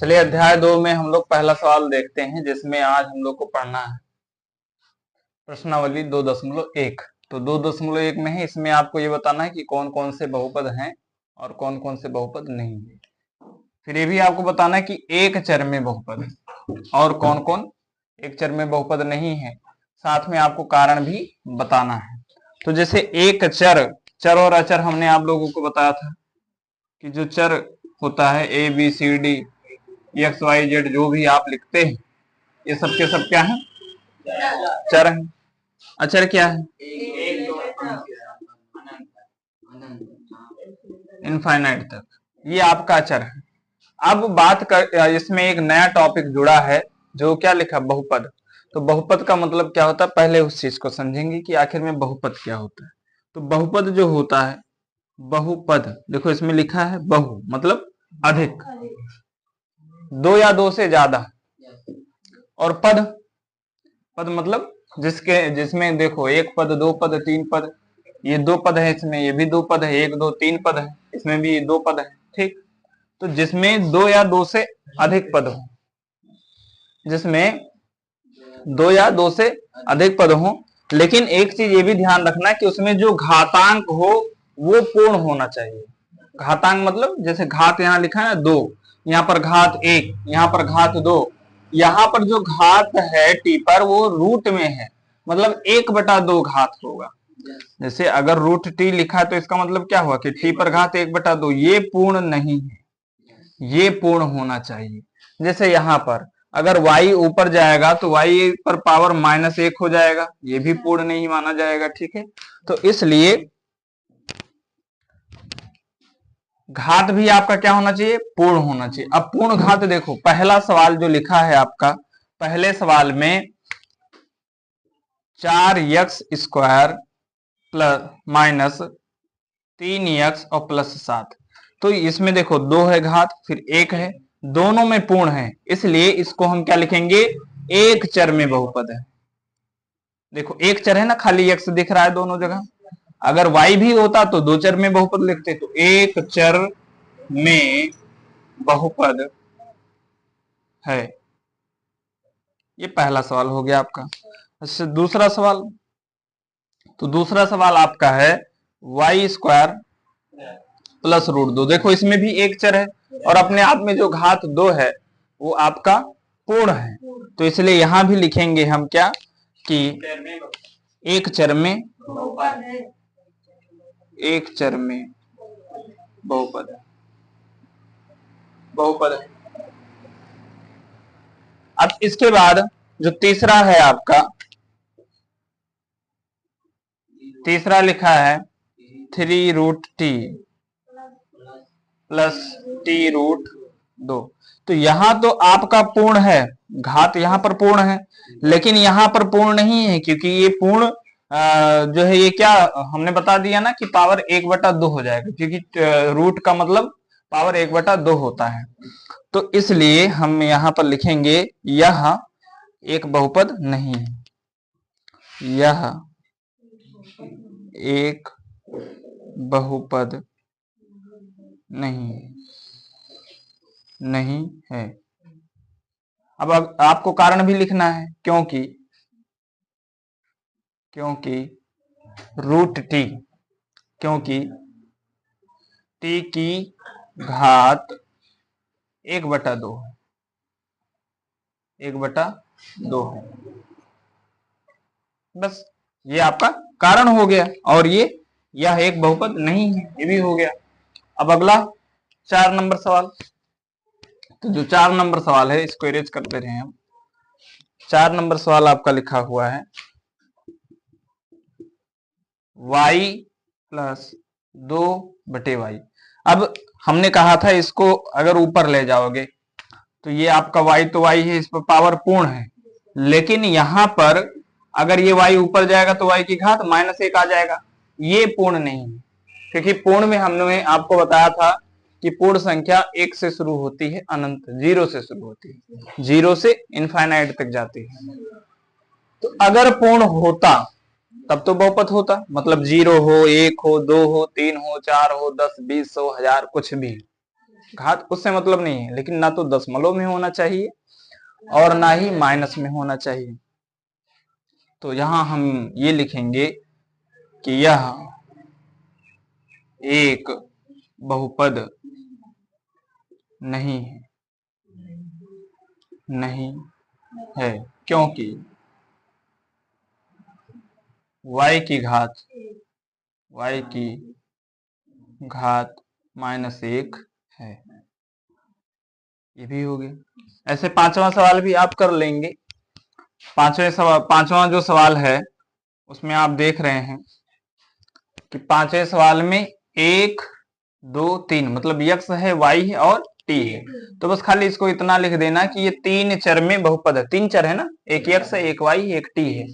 चलिए अध्याय 2 में हम लोग पहला सवाल देखते हैं, जिसमें आज हम लोग को पढ़ना है प्रश्नावली 2.1। तो 2.1 में है, इसमें आपको ये बताना है कि कौन कौन से बहुपद हैं और कौन कौन से बहुपद नहीं है। फिर ये भी आपको बताना है कि एक चर में बहुपद और कौन कौन एक चर में बहुपद नहीं है। साथ में आपको कारण भी बताना है। तो जैसे एक चर और अचर हमने आप लोगों को बताया था कि जो चर होता है a b c d x y z जो भी आप लिखते हैं, ये सब के सब क्या है? चर है। अचर क्या है? इनफाइनाइट तक, ये आपका अचर है। अब बात कर, इसमें एक नया टॉपिक जुड़ा है जो क्या लिखा? बहुपद। तो बहुपद का मतलब क्या होता है, पहले उस चीज को समझेंगे कि आखिर में बहुपद क्या होता है। तो बहुपद जो होता है, बहुपद देखो इसमें लिखा है बहु मतलब अधिक, दो या दो से ज्यादा, और पद मतलब जिसमें देखो एक पद, दो पद, तीन पद, ये दो पद है, इसमें ये भी दो पद है, एक दो तीन पद है, इसमें भी दो पद है। ठीक, तो जिसमें दो या दो से अधिक पद हो, जिसमें दो या दो से अधिक पद हो, लेकिन एक चीज ये भी ध्यान रखना कि उसमें जो घातांक हो वो पूर्ण होना चाहिए। घातांक मतलब जैसे घात यहाँ लिखा है ना 2, यहाँ पर घात 1, यहाँ पर घात 2, यहाँ पर जो घात है टी पर वो रूट में है, मतलब 1/2 घात होगा। जैसे अगर रूट टी लिखा है तो इसका मतलब क्या हुआ कि टी पर घात 1/2, ये पूर्ण नहीं है, ये पूर्ण होना चाहिए। जैसे यहाँ पर अगर y ऊपर जाएगा तो y पर पावर -1 हो जाएगा, ये भी पूर्ण नहीं माना जाएगा। ठीक है, तो इसलिए घात भी आपका क्या होना चाहिए? पूर्ण होना चाहिए। अब पूर्ण घात देखो, पहला सवाल जो लिखा है आपका, पहले सवाल में 4x² प्लस माइनस 3x और प्लस 7, तो इसमें देखो 2 है घात, फिर 1 है, दोनों में पूर्ण है, इसलिए इसको हम क्या लिखेंगे? एक चर में बहुपद है। देखो एक चर है ना, खाली x दिख रहा है दोनों जगह। अगर y भी होता तो दो चर में बहुपद लिखते, तो एक चर में बहुपद है। ये पहला सवाल हो गया आपका। अच्छा, दूसरा सवाल, तो दूसरा सवाल आपका है y² प्लस √2। देखो इसमें भी एक चर है और अपने आप में जो घात 2 है वो आपका पूर्ण है, तो इसलिए यहां भी लिखेंगे हम क्या कि एक चर में बहुपद है। अब इसके बाद जो तीसरा है आपका, तीसरा लिखा है 3√t प्लस t√2। तो यहां तो आपका पूर्ण है, घात यहां पर पूर्ण है, लेकिन यहां पर पूर्ण नहीं है, क्योंकि ये पूर्ण जो है ये क्या हमने बता दिया ना कि पावर 1/2 हो जाएगा, क्योंकि रूट का मतलब पावर 1/2 होता है। तो इसलिए हम यहां पर लिखेंगे यह एक बहुपद नहीं है, यह एक बहुपद नहीं है। अब आपको कारण भी लिखना है, क्योंकि √t, क्योंकि t की घात 1/2 है। बस ये आपका कारण हो गया, और यह एक बहुपद नहीं है, ये भी हो गया। अब अगला 4 नंबर सवाल, तो जो 4 नंबर सवाल है इसको इरेज करते रहे हम। 4 नंबर सवाल आपका लिखा हुआ है y प्लस 2/y। अब हमने कहा था इसको अगर ऊपर ले जाओगे तो ये आपका y तो y है, इस पर पावर पूर्ण है, लेकिन यहां पर अगर ये y ऊपर जाएगा तो y की घात -1 आ जाएगा, ये पूर्ण नहीं है। क्योंकि पूर्ण में हमने आपको बताया था कि पूर्ण संख्या 1 से शुरू होती है, अनंत 0 से शुरू होती है, 0 से इनफाइनाइट तक जाती है। तो अगर पूर्ण होता तब तो बहुपद होता, मतलब 0 हो, 1 हो, 2 हो, 3 हो, 4 हो, 10, 20, 100, 1000, कुछ भी। घात उससे मतलब नहीं है, लेकिन ना तो दशमलव में होना चाहिए और ना ही माइनस में होना चाहिए। तो यहां हम ये लिखेंगे कि यह एक बहुपद नहीं है, नहीं है, क्योंकि y की घात -1 है। ये भी हो गया। ऐसे पांचवा सवाल भी आप कर लेंगे। पांचवा जो सवाल है उसमें आप देख रहे हैं कि पांचवें सवाल में 1 2 3 मतलब यक्स है, वाई है और टी है। तो बस खाली इसको इतना लिख देना कि ये 3 चर में बहुपद है। 3 चर है ना, एक यक्स है, एक वाई, एक टी है,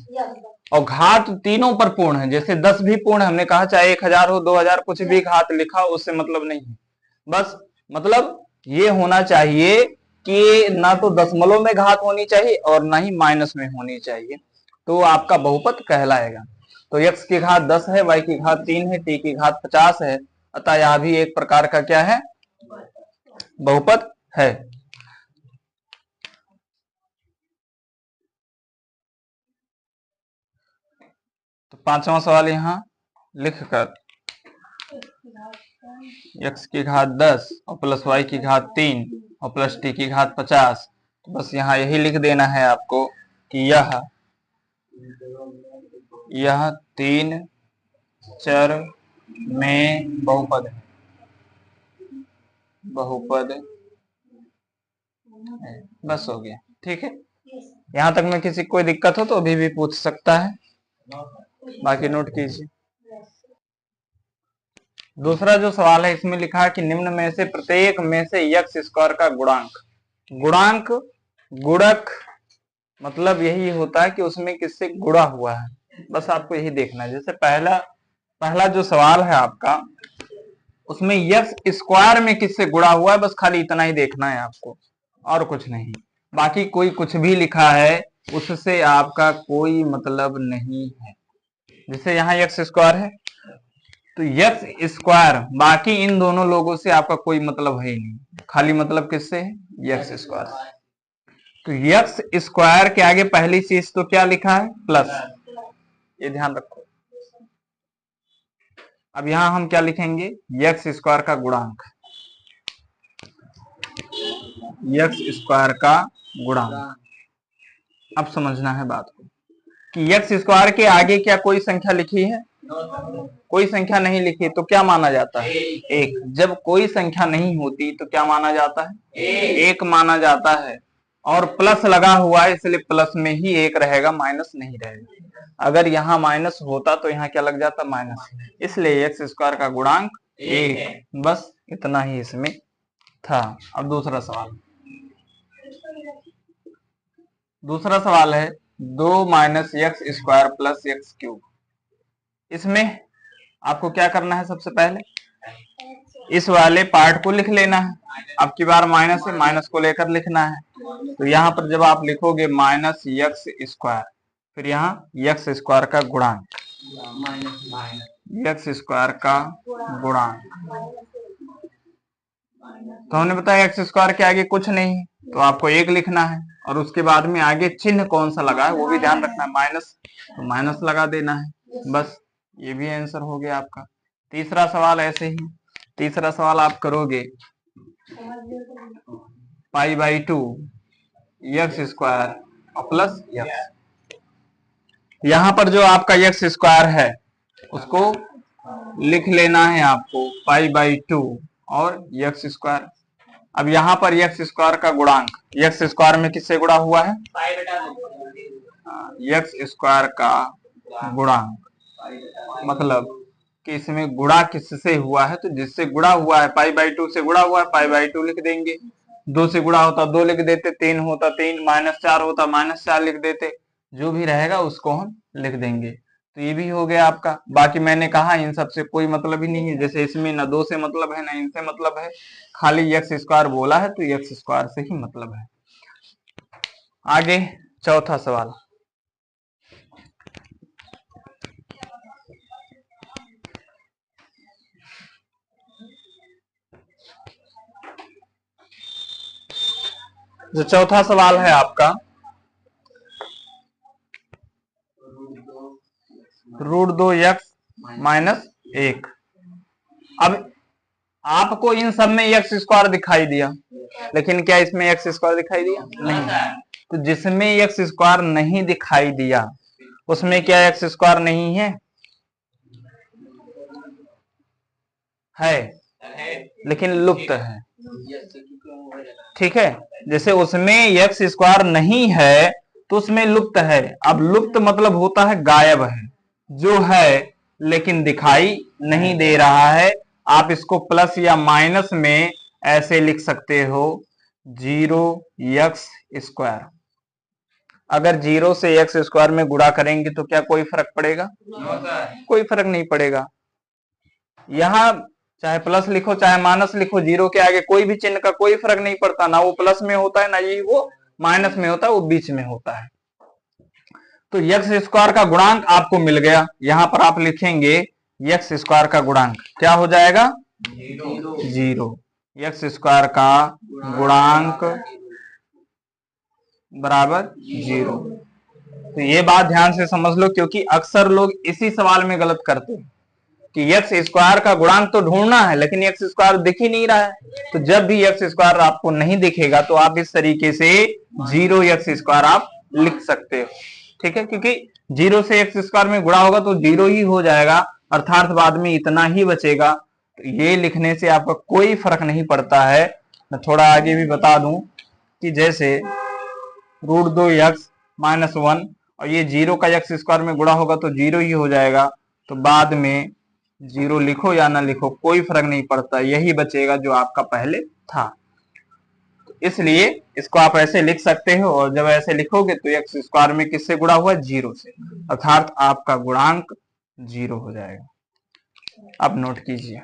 और घात तीनों पर पूर्ण है। जैसे 10 भी पूर्ण, हमने कहा चाहे 1000 हो 2000 कुछ भी घात लिखा उससे मतलब नहीं है। बस मतलब ये होना चाहिए कि ना तो दशमलव में घात होनी चाहिए और ना ही माइनस में होनी चाहिए, तो आपका बहुपद कहलाएगा। तो x की घात 10 है, y की घात 3 है, t की घात 50 है, अतः यह भी एक प्रकार का क्या है, बहुपद है। तो पांचवा सवाल यहां लिखकर x की घात 10 और प्लस y की घात 3 और प्लस t की घात 50, तो बस यहाँ यही लिख देना है आपको कि यह 3 चर में बहुपद है, बहुपद है। बस हो गया, ठीक है। यहां तक में किसी कोई दिक्कत हो तो अभी भी पूछ सकता है, बाकी नोट कीजिए। दूसरा जो सवाल है इसमें लिखा है कि निम्न में से प्रत्येक में से यक्स स्क्वायर का गुणांक, गुणांक गुणक मतलब यही होता है कि उसमें किससे गुणा हुआ है, बस आपको यही देखना है। जैसे पहला जो सवाल है आपका, उसमें यक्स स्क्वायर में किससे गुणा हुआ है, बस खाली इतना ही देखना है आपको और कुछ नहीं। बाकी कोई कुछ भी लिखा है उससे आपका कोई मतलब नहीं है। जैसे यहाँ यक्स स्क्वायर है तो यक्स स्क्वायर, बाकी इन दोनों लोगों से आपका कोई मतलब है ही नहीं, खाली मतलब किससे है, यक्स स्क्वायर। तो यक्स स्क्वायर के आगे पहली चीज तो क्या लिखा है, प्लस, ये ध्यान रखो। अब यहां हम क्या लिखेंगे, यक्स स्क्वायर का गुणांक, यक्स स्क्वायर का गुणांक। अब समझना है बात को कि यक्स स्क्वायर के आगे क्या कोई संख्या लिखी है, कोई संख्या नहीं लिखी, तो क्या माना जाता है, एक। जब कोई संख्या नहीं होती तो क्या माना जाता है, एक माना जाता है। और प्लस लगा हुआ है इसलिए प्लस में ही एक रहेगा, माइनस नहीं रहेगा। अगर यहाँ माइनस होता तो यहाँ क्या लग जाता, माइनस, इसलिए एक्स स्क्वायर का गुणांक एक। बस इतना ही इसमें था। अब दूसरा सवाल है 2 minus x square plus x cube. इसमें आपको क्या करना है, सबसे पहले इस वाले पार्ट को लिख लेना है। अब की बार माइनस है, माइनस को लेकर लिखना है। तो यहाँ पर जब आप लिखोगे माइनस एक्स स्क्वायर, फिर यहाँ एक्स स्क्वायर का गुणांक, एक्स स्क्वायर का गुणांक। तो हमने बताया एक्स स्क्वायर के आगे कुछ नहीं है तो आपको एक लिखना है, और उसके बाद में आगे चिन्ह कौन सा लगा है वो भी ध्यान रखना है, माइनस, तो माइनस लगा देना है। बस ये भी आंसर हो गया आपका। तीसरा सवाल ऐसे ही, तीसरा सवाल आप करोगे π/2 एक्स स्क्वायर प्लस एक्स। यहाँ पर जो आपका एक्स स्क्वायर है उसको लिख लेना है आपको π/2 और एक्स स्क्वायर। अब यहाँ पर एक्स स्क्वायर का गुणांक, एक्स स्क्वायर में किससे गुणा हुआ है, एक्स स्क्वायर का गुणांक, मतलब कि इसमें गुणा किससे हुआ है, तो जिससे गुणा हुआ है π/2 से गुणा हुआ है, π/2 लिख देंगे। 2 से गुणा होता 2 लिख देते, 3 होता 3, -4 होता -4 लिख देते, जो भी रहेगा उसको हम लिख देंगे। तो ये भी हो गया आपका। बाकी मैंने कहा इन सब से कोई मतलब ही नहीं है, जैसे इसमें ना 2 से मतलब है ना इनसे मतलब है, खाली एक्स स्क्वायर बोला है तो एक्स स्क्वायर से ही मतलब है। आगे चौथा सवाल, जो चौथा सवाल है आपका, √2x-1। अब आपको इन सब में एक्स स्क्वायर दिखाई दिया, लेकिन क्या इसमें एक्स स्क्वायर दिखाई दिया? नहीं। तो जिसमें एक्स स्क्वायर नहीं दिखाई दिया उसमें क्या एक्स स्क्वायर नहीं है? लेकिन लुप्त है। ठीक है, जैसे उसमें एक्स स्क्वायर नहीं है तो उसमें लुप्त है। अब लुप्त मतलब होता है गायब है, जो है लेकिन दिखाई नहीं दे रहा है। आप इसको प्लस या माइनस में ऐसे लिख सकते हो, 0x²। अगर 0 से एक्स स्क्वायर में गुणा करेंगे तो क्या कोई फर्क पड़ेगा? कोई फर्क नहीं पड़ेगा। यहां चाहे प्लस लिखो चाहे माइनस लिखो, 0 के आगे कोई भी चिन्ह का कोई फर्क नहीं पड़ता, ना वो प्लस में होता है ना ये वो माइनस में होता है, वो बीच में होता है। तो एक्स स्क्वायर का गुणांक आपको मिल गया। यहां पर आप लिखेंगे एक्स स्क्वायर का गुणांक क्या हो जाएगा? 0। एक्स स्क्वायर का गुणांक बराबर 0। तो ये बात ध्यान से समझ लो, क्योंकि अक्सर लोग इसी सवाल में गलत करते हैं कि एक्स स्क्वायर का गुणांक तो ढूंढना है लेकिन एक्स स्क्वायर दिख ही नहीं रहा है। तो जब भी एक्स स्क्वायर आपको नहीं दिखेगा तो आप इस तरीके से 0x² आप लिख सकते हो। ठीक है, क्योंकि 0 से एक्स स्क्वायर में गुणा होगा तो 0 ही हो जाएगा, अर्थात बाद में इतना ही बचेगा। तो ये लिखने से आपका कोई फर्क नहीं पड़ता है। मैं थोड़ा आगे भी बता दूं कि जैसे √2x-1 और ये 0 का एक्स स्क्वायर में गुणा होगा तो 0 ही हो जाएगा। तो बाद में 0 लिखो या ना लिखो कोई फर्क नहीं पड़ता, यही बचेगा जो आपका पहले था। तो इसलिए इसको आप ऐसे लिख सकते हो, और जब ऐसे लिखोगे तो एक्स स्क्वायर में किससे गुणा हुआ? 0 से, अर्थात आपका गुणांक 0 हो जाएगा। अब नोट कीजिए,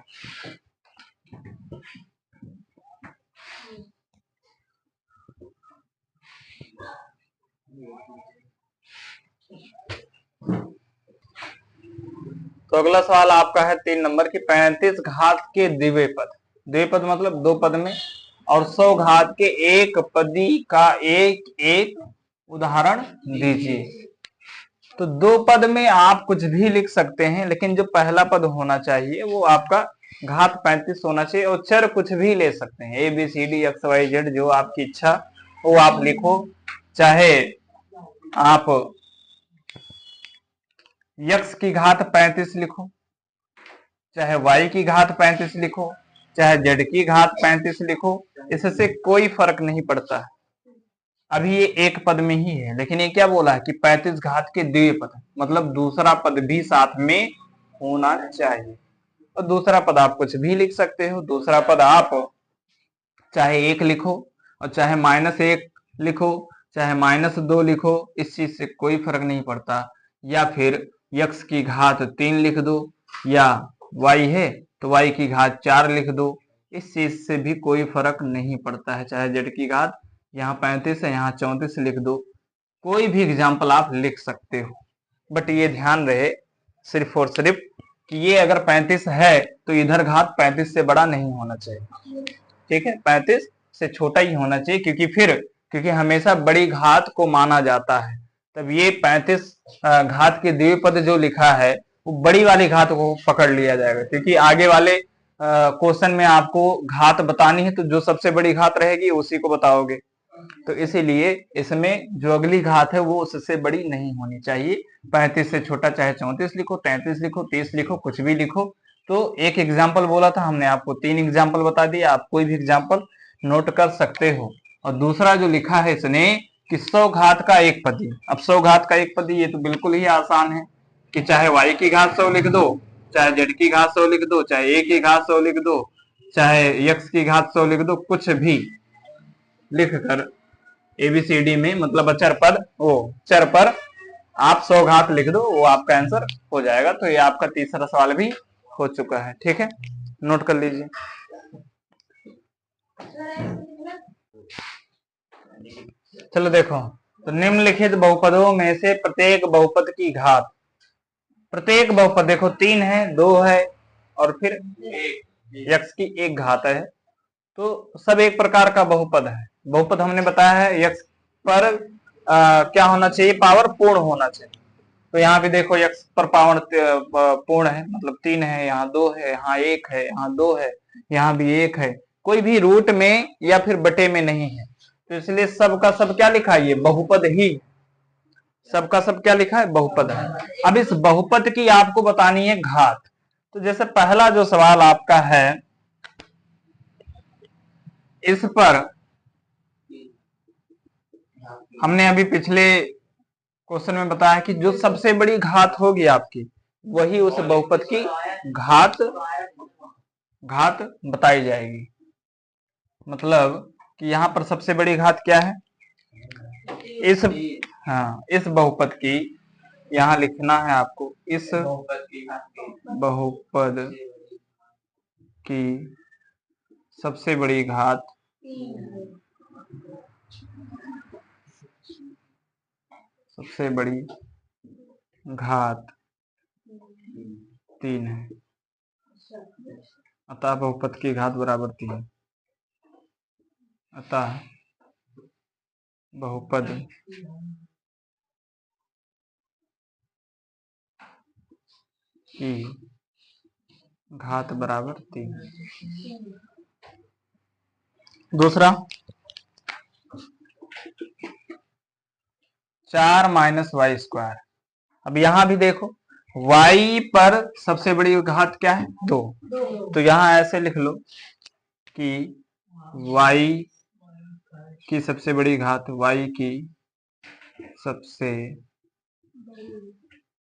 तो अगला सवाल आपका है 3 नंबर की 35 घात के द्विपद। द्विपद मतलब 2 पद में, और 100 घात के एक पदी का एक एक उदाहरण दीजिए। तो 2 पद में आप कुछ भी लिख सकते हैं, लेकिन जो पहला पद होना चाहिए वो आपका घात 35 होना चाहिए, और चर कुछ भी ले सकते हैं, ABCD XYZ जो आपकी इच्छा वो आप लिखो। चाहे आप x की घात 35 लिखो, चाहे y की घात 35 लिखो, चाहे z की घात 35 लिखो, इससे कोई फर्क नहीं पड़ता है। अभी ये एक पद में ही है, लेकिन ये क्या बोला है कि 35 घात के द्विपद, मतलब दूसरा पद भी साथ में होना चाहिए। और दूसरा पद आप कुछ भी लिख सकते हो। दूसरा पद आप चाहे 1 लिखो और चाहे -1 लिखो, चाहे -2 लिखो, इस चीज से कोई फर्क नहीं पड़ता। या फिर x की घात 3 लिख दो, या y है तो y की घात 4 लिख दो, इस चीज से भी कोई फर्क नहीं पड़ता है। चाहे z की घात यहाँ 35 है यहाँ 34 लिख दो, कोई भी एग्जाम्पल आप लिख सकते हो। बट ये ध्यान रहे सिर्फ और सिर्फ कि ये अगर 35 है तो इधर घात 35 से बड़ा नहीं होना चाहिए। ठीक है, 35 से छोटा ही होना चाहिए, क्योंकि हमेशा बड़ी घात को माना जाता है। तब ये 35 घात के द्विपद जो लिखा है वो बड़ी वाली घात को पकड़ लिया जाएगा, क्योंकि आगे वाले क्वेश्चन में आपको घात बतानी है तो जो सबसे बड़ी घात रहेगी उसी को बताओगे। तो इसीलिए इसमें जो अगली घात है वो उससे बड़ी नहीं होनी चाहिए। 35 से छोटा चाहे 34 लिखो, 33 लिखो, 30 लिखो, कुछ भी लिखो। तो एक एग्जाम्पल बोला था हमने, आपको 3 एग्जाम्पल बता दिया, आप कोई भी एग्जाम्पल नोट कर सकते हो। और दूसरा जो लिखा है इसने कि 100 घात का एक पदी। अब 100 घात का एक पदी ये तो बिल्कुल ही आसान है कि चाहे y की घात 100 लिख दो, चाहे z की घात 100 लिख दो, चाहे a की घात 100 लिख दो, चाहे x की घात 100 लिख दो, कुछ भी लिखकर ABCD में मतलब चर पर आप 100 घात लिख दो, वो आपका आंसर हो जाएगा। तो ये आपका तीसरा सवाल भी हो चुका है। ठीक है, नोट कर लीजिए। चलो देखो, तो निम्नलिखित बहुपदों में से प्रत्येक बहुपद की घात, प्रत्येक बहुपद देखो 3 है, 2 है और फिर x की एक घात है। तो सब एक प्रकार का बहुपद है। बहुपद हमने बताया है x पर क्या होना चाहिए, पावर पूर्ण होना चाहिए। तो यहाँ भी देखो x पर पावर पूर्ण है, मतलब 3 है, यहाँ 2 है, यहाँ 1 है, यहाँ 2 है, यहाँ भी 1 है, कोई भी रूट में या फिर बटे में नहीं है। तो इसलिए सब का सब क्या लिखा है, ये बहुपद ही, सबका सब क्या लिखा है, बहुपद है। अब इस बहुपद की आपको बतानी है घात। तो जैसे पहला जो सवाल आपका है, इस पर हमने अभी पिछले क्वेश्चन में बताया कि जो सबसे बड़ी घात होगी आपकी, वही उस बहुपद की घात बताई जाएगी। मतलब कि यहां पर सबसे बड़ी घात क्या है, इस इस बहुपद की, यहां लिखना है आपको, इस बहुपद की सबसे बड़ी घात सबसे बड़ी घात 3 है, अतः बहुपद की घात बराबर 3। अतः बहुपद की घात बराबर 3। दूसरा 4 माइनस वाई स्क्वायर। अब यहां भी देखो y पर सबसे बड़ी घात क्या है, 2। तो यहां ऐसे लिख लो कि y की सबसे बड़ी घात, y की सबसे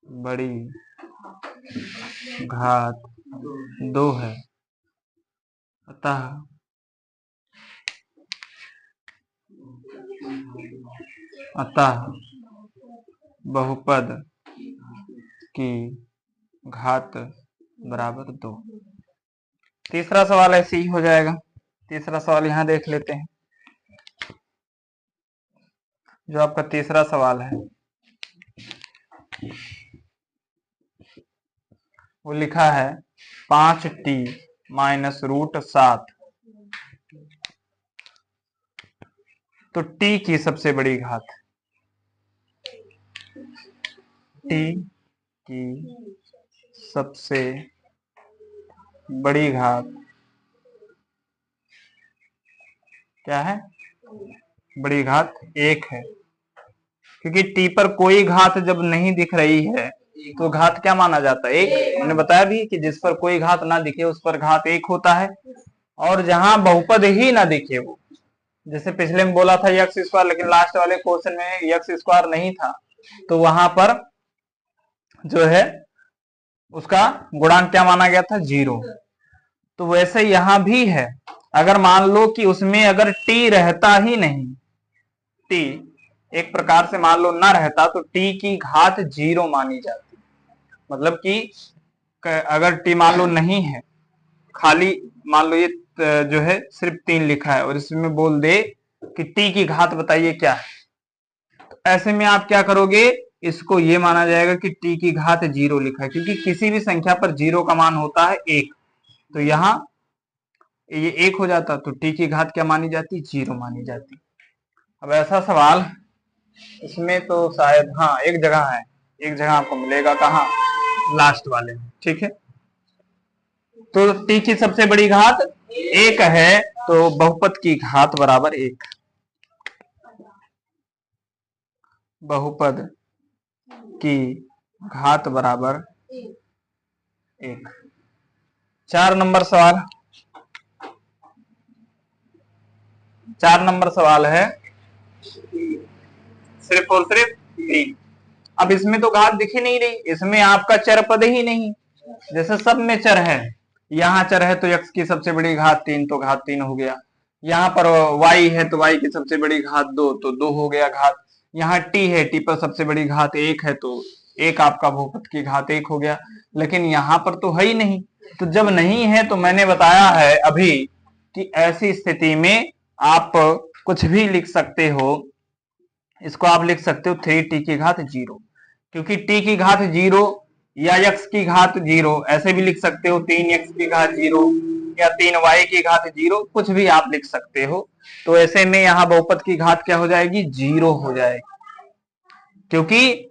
बड़ी घात 2 है। अतः बहुपद की घात बराबर 2। तीसरा सवाल ऐसे ही हो जाएगा। तीसरा सवाल यहां देख लेते हैं। जो आपका तीसरा सवाल है वो लिखा है 5t माइनस रूट 7। तो t की सबसे बड़ी घात, t की सबसे बड़ी घात क्या है, बड़ी घात 1 है। क्योंकि t पर कोई घात जब नहीं दिख रही है तो घात क्या माना जाता है, 1। हमने बताया भी कि जिस पर कोई घात ना दिखे उस पर घात 1 होता है। और जहां बहुपद ही ना दिखे, वो जैसे पिछले में बोला था यक्स स्क्वायर, लेकिन लास्ट वाले क्वेश्चन में यक्स स्क्वायर नहीं था, तो वहां पर जो है उसका गुणांक क्या माना गया था, 0। तो वैसे यहां भी है। अगर मान लो कि उसमें अगर t रहता ही नहीं, t एक प्रकार से मान लो ना रहता, तो t की घात 0 मानी जाती। मतलब कि अगर t मान लो नहीं है, खाली मान लो ये जो है सिर्फ 3 लिखा है और इसमें बोल दे कि t की घात बताइए क्या है, तो ऐसे में आप क्या करोगे, इसको ये माना जाएगा कि t की घात 0 लिखा है। क्योंकि किसी भी संख्या पर 0 का मान होता है 1, तो यहाँ ये 1 हो जाता, तो t की घात क्या मानी जाती, 0 मानी जाती। अब ऐसा सवाल इसमें तो शायद एक जगह है, एक जगह आपको मिलेगा, कहाँ, लास्ट वाले में, ठीक है। तो t की सबसे बड़ी घात 1 है, तो बहुपद की घात बराबर 1। बहुपद की घात बराबर 1। 4 नंबर सवाल, 4 नंबर सवाल है सिर्फ और सिर्फ 3। अब इसमें तो घात दिख ही नहीं रही, इसमें आपका चर पद ही नहीं। जैसे सब में चर है, यहाँ चर है तो x की सबसे बड़ी घात 3, तो घात 3 हो गया। यहाँ पर y है तो y की सबसे बड़ी घात 2, तो 2 हो गया घात। यहाँ t है, t पर सबसे बड़ी घात 1 है, तो 1 आपका बहुपद की घात 1 हो गया। लेकिन यहाँ पर तो है ही नहीं। तो जब नहीं है तो मैंने बताया है अभी कि ऐसी स्थिति में आप कुछ भी लिख सकते हो। इसको आप लिख सकते हो 3t की घात 0, क्योंकि t की घात 0 या x की घात 0 ऐसे भी लिख सकते हो, 3x की घात 0 या 3y की घात 0, कुछ भी आप लिख सकते हो। तो ऐसे में यहाँ बहुपद की घात क्या हो जाएगी, 0 हो जाएगी, क्योंकि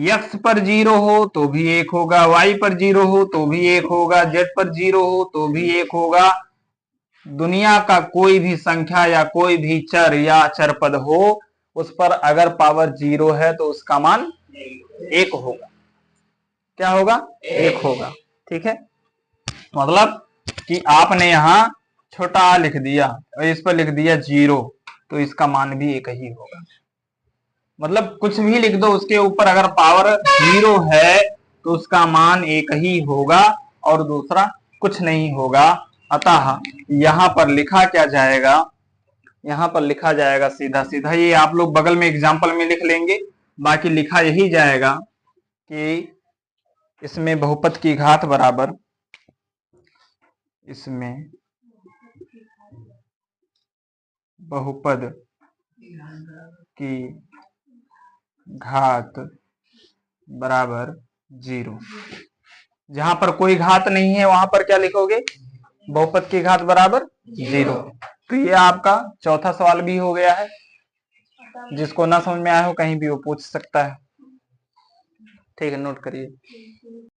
x पर 0 हो तो भी 1 होगा, y पर 0 हो तो भी 1 होगा, z पर 0 हो तो भी 1 होगा। दुनिया का कोई भी संख्या या कोई भी चर या चरपद हो, उस पर अगर पावर 0 है तो उसका मान 1 होगा। क्या होगा, 1 होगा। ठीक है, मतलब कि आपने यहाँ छोटा आ लिख दिया और इस पर लिख दिया 0, तो इसका मान भी 1 ही होगा। मतलब कुछ भी लिख दो, उसके ऊपर अगर पावर 0 है तो उसका मान 1 ही होगा और दूसरा कुछ नहीं होगा। अतः यहाँ पर लिखा क्या जाएगा, यहाँ पर लिखा जाएगा सीधा सीधा, ये आप लोग बगल में एग्जाम्पल में लिख लेंगे, बाकी लिखा यही जाएगा कि इसमें बहुपद की घात बराबर, इसमें बहुपद की घात बराबर 0। जहां पर कोई घात नहीं है वहां पर क्या लिखोगे, बहुपद की घात बराबर 0। तो ये आपका चौथा सवाल भी हो गया है। जिसको ना समझ में आया हो कहीं भी वो पूछ सकता है। ठीक है, नोट करिए।